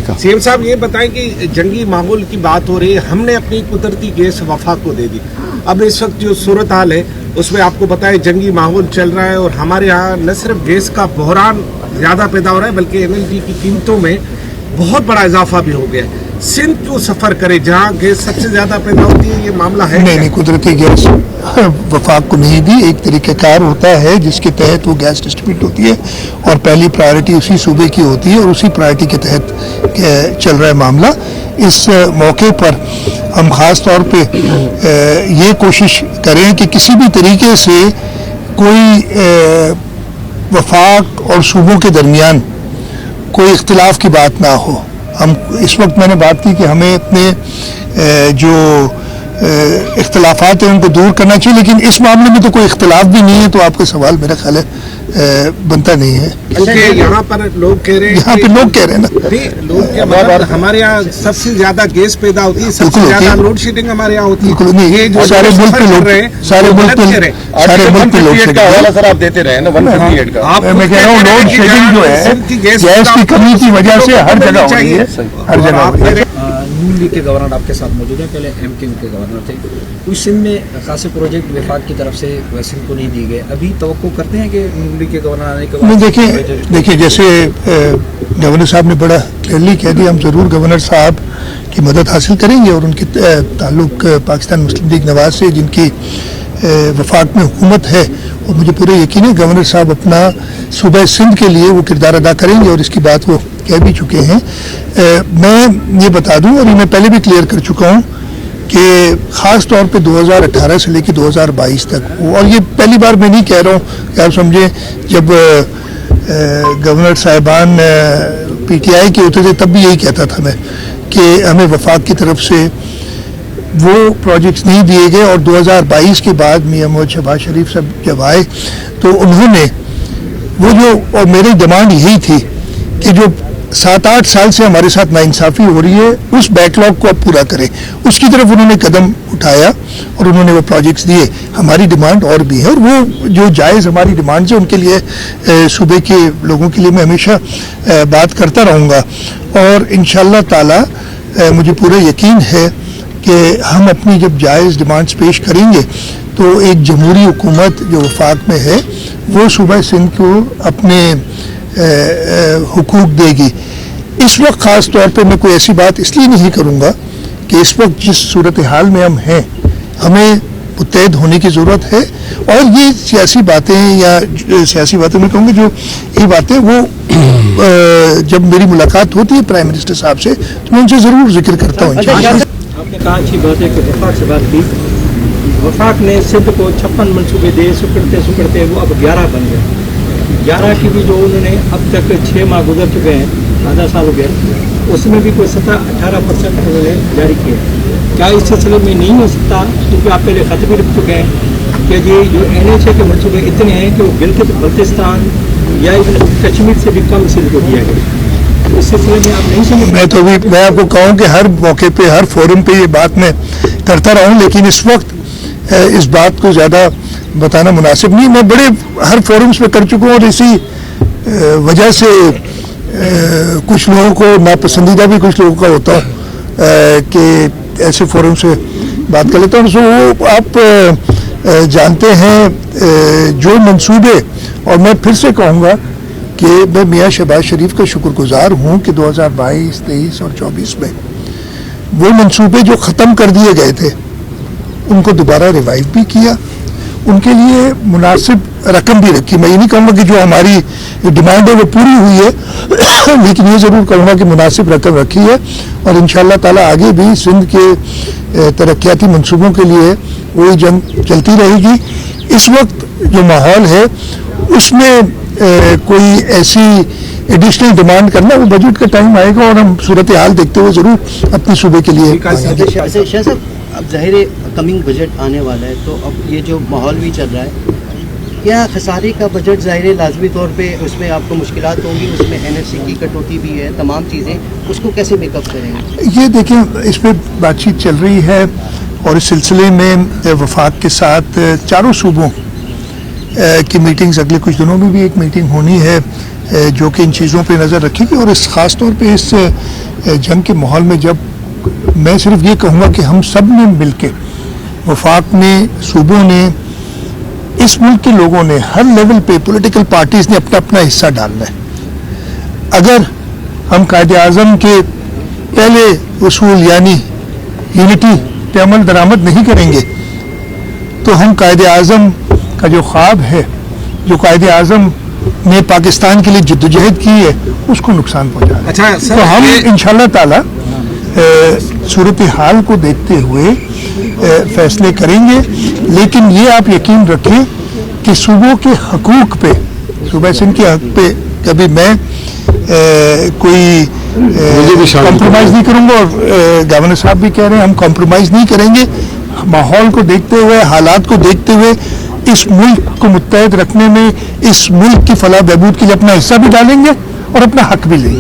کا. सीएम साहब ये बताएं कि जंगी माहौल की बात हो रही है, हमने अपनी कुदरती गैस वफाक को दे दी. अब इस वक्त जो सूरत हाल है उसमें आपको बताएं जंगी माहौल चल रहा है और हमारे यहाँ न सिर्फ गैस का बहरान ज़्यादा पैदा हो रहा है बल्कि एलएनजी की कीमतों में बहुत बड़ा इजाफा भी हो गया है. सिंध क्यों सफ़र करे जहाँ गैस सबसे ज़्यादा पैदा होती है, ये मामला है? नहीं, कुदरती गैस वफाक को नहीं दी. एक तरीक़ाकार होता है जिसके तहत वो गैस डिस्ट्रीब्यूट होती है और पहली प्रायोरिटी उसी सूबे की होती है और उसी प्रायोरिटी के तहत चल रहा है मामला. इस मौके पर हम ख़ास तौर पे ये कोशिश करें कि किसी भी तरीके से कोई वफाक और सूबों के दरमियान कोई इख्तिलाफ की बात ना हो. हम इस वक्त मैंने बात की कि हमें अपने जो इख्तिलाफात हैं उनको दूर करना चाहिए, लेकिन इस मामले में तो कोई इख्तिलाफ भी नहीं है, तो आपका सवाल मेरा ख्याल है बनता नहीं है. क्योंकि यहाँ पर लोग कह रहे हैं, यहाँ पे लोग कह रहे हैं ना, लोग क्या मतलब हमारे यहाँ सबसे ज्यादा गैस पैदा होती है, सबसे ज्यादा लोड शेडिंग हमारे यहाँ होती है. नहीं, जो सारे मुल्क पे लोग, सारे मुल्क पे लोड शेडिंग हवाला सर आप देते रहे ना 158 का. मैं कह रहा हूँ लोड शेडिंग जो है गैस की कमी की वजह से हर जगह हो रही है, हर जगह हो रही है. नून लीग के गवर्नर आपके साथ मौजूद हैं, पहले एमक्यू के गवर्नर थे. कुछ सिंध में खासे प्रोजेक्ट वफाक की तरफ से सिंध को नहीं दिए गए. अभी तवक्को करते हैं कि नून लीग के गवर्नर आने के बाद? देखिए जैसे गवर्नर साहब ने बड़ा क्लियरली कह दिया, हम ज़रूर गवर्नर साहब की मदद हासिल करेंगे और उनके ताल्लुक पाकिस्तान मुस्लिम लीग नवाज से जिनकी वफाक में हुकूमत है, और मुझे पूरे यकीन है गवर्नर साहब अपना सूबा सिंध के लिए वो किरदार अदा करेंगे और इसकी बात वो कह भी चुके हैं. मैं ये बता दूं और ये मैं पहले भी क्लियर कर चुका हूं कि ख़ास तौर पे 2018 से लेकर 2022 तक, और ये पहली बार मैं नहीं कह रहा हूँ कि आप समझे, जब गवर्नर साहिबान PTI के होते थे तब भी यही कहता था मैं कि हमें वफाक की तरफ से वो प्रोजेक्ट्स नहीं दिए गए. और 2022 के बाद मियां मोहम्मद शहबाज शरीफ साहब जब आए तो उन्होंने वो जो, और मेरी डिमांड यही थी कि जो 7-8 साल से हमारे साथ नाइंसाफ़ी हो रही है उस बैकलॉग को अब पूरा करें, उसकी तरफ उन्होंने कदम उठाया और उन्होंने वो प्रोजेक्ट्स दिए. हमारी डिमांड और भी है और वो जो जायज़ हमारी डिमांड्स है उनके लिए सूबे के लोगों के लिए मैं हमेशा बात करता रहूँगा. और इंशाअल्लाह ताला मुझे पूरा यकीन है कि हम अपनी जब जायज़ डिमांड्स पेश करेंगे तो एक जमहूरी हुकूमत जो वफाक में है वो सूबा सिंध को अपने हुकूक देगी. इस वक्त ख़ास तौर पे मैं कोई ऐसी बात इसलिए नहीं करूँगा कि इस वक्त जिस सूरत हाल में हम हैं हमें मुत्तहद होने की ज़रूरत है. और ये सियासी बातें या सियासी बातें मैं कहूँगी जो ये बातें वो जब मेरी मुलाकात होती है प्राइम मिनिस्टर साहब से तो मैं उनसे ज़रूर जिक्र करता हूँ. आपने कहा अच्छी बात है कि वफाक से बात की. वफाक ने सिंध को 56 मनसूबे दे, सुकड़ते वो अब 11 बन गए. 11 की भी जो उन्होंने अब तक 6 माह गुजर चुके हैं, आधा साल हो गया, उसमें भी कोई 17-18% उन्होंने जारी किए. क्या इस सिलसिले में नहीं हो सकता, क्योंकि आप पहले खत भी लिख चुके हैं कि ये जो NHA के मनसूबे इतने हैं कि वो गिलगित बल्तिस्तान या कश्मीर से भी कम सिंध को दिया गया. इस सिलसिले में आप नहीं समझ? मैं आपको कहूँ कि हर मौके पे हर फोरम पे ये बात मैं करता रहा हूँ, लेकिन इस वक्त इस बात को ज़्यादा बताना मुनासिब नहीं. मैं बड़े हर फोरम्स पे कर चुका हूँ और इसी वजह से कुछ लोगों को नापसंदीदा भी कुछ लोगों का होता है कि ऐसे फोरम से बात कर लेता हूँ. सो वो आप जानते हैं जो मंसूबे, और मैं फिर से कहूँगा कि मैं मियाँ शहबाज शरीफ का शुक्रगुजार हूँ कि 2022, 23 और 24 में वो मंसूबे जो ख़त्म कर दिए गए थे उनको दोबारा रिवाइव भी किया, उनके लिए मुनासिब रकम भी रखी. मैं ये नहीं कहूँगा कि जो हमारी डिमांड है वो पूरी हुई है, लेकिन ये ज़रूर कहूँगा कि मुनासिब रकम रखी है और इंशाअल्लाह ताला आगे भी सिंध के तरक्याती मंसूबों के लिए वही जंग चलती रहेगी. इस वक्त जो माहौल है उसमें कोई ऐसी एडिशनल डिमांड करना, वो बजट का टाइम आएगा और हम सूरत हाल देखते हुए ज़रूर अपने सूबे के लिए. शाह साहब, अब ज़ाहिर कमिंग बजट आने वाला है, तो अब ये जो माहौल भी चल रहा है, क्या खसारे का बजट ज़ाहिर लाजमी तौर पे उसमें आपको मुश्किलात होंगी, उसमें NFC की कटौती भी है, तमाम चीज़ें, उसको कैसे मेकअप करेंगे? ये देखें, इस पर बातचीत चल रही है और इस सिलसिले में वफाक के साथ चारों सूबों की मीटिंग्स, अगले कुछ दिनों में भी एक मीटिंग होनी है جو کہ ان چیزوں پہ نظر رکھے گی. اور اس خاص طور پہ اس جنگ کے ماحول میں جب میں صرف یہ کہوں گا کہ ہم سب نے مل کے, وفاق نے, صوبوں نے, اس ملک کے لوگوں نے, ہر لیول پہ پولیٹیکل پارٹیز نے اپنا اپنا حصہ ڈالنا ہے. اگر ہم قائد اعظم کے پہلے اصول یعنی یونٹی پہ عمل درآمد نہیں کریں گے تو ہم قائد اعظم کا جو خواب ہے, جو قائد اعظم نے پاکستان کے لیے جدوجہد کی ہے, اس کو نقصان پہنچا رہے ہیں. اچھا سر, تو ہم انشاءاللہ تعالی صورتحال کو دیکھتے ہوئے فیصلے کریں گے, لیکن یہ آپ یقین رکھیں کہ صوبوں کے حقوق پہ, صوبہ سندھ کے حق پہ کبھی میں کوئی کمپرومائز نہیں کروں گا, اور گورنر صاحب بھی کہہ رہے ہیں ہم کمپرومائز نہیں کریں گے. ماحول کو دیکھتے ہوئے, حالات کو دیکھتے ہوئے اس ملک کو متحد رکھنے میں, اس ملک کی فلاح بہبود کے لیے اپنا حصہ بھی ڈالیں گے اور اپنا حق بھی لیں گے.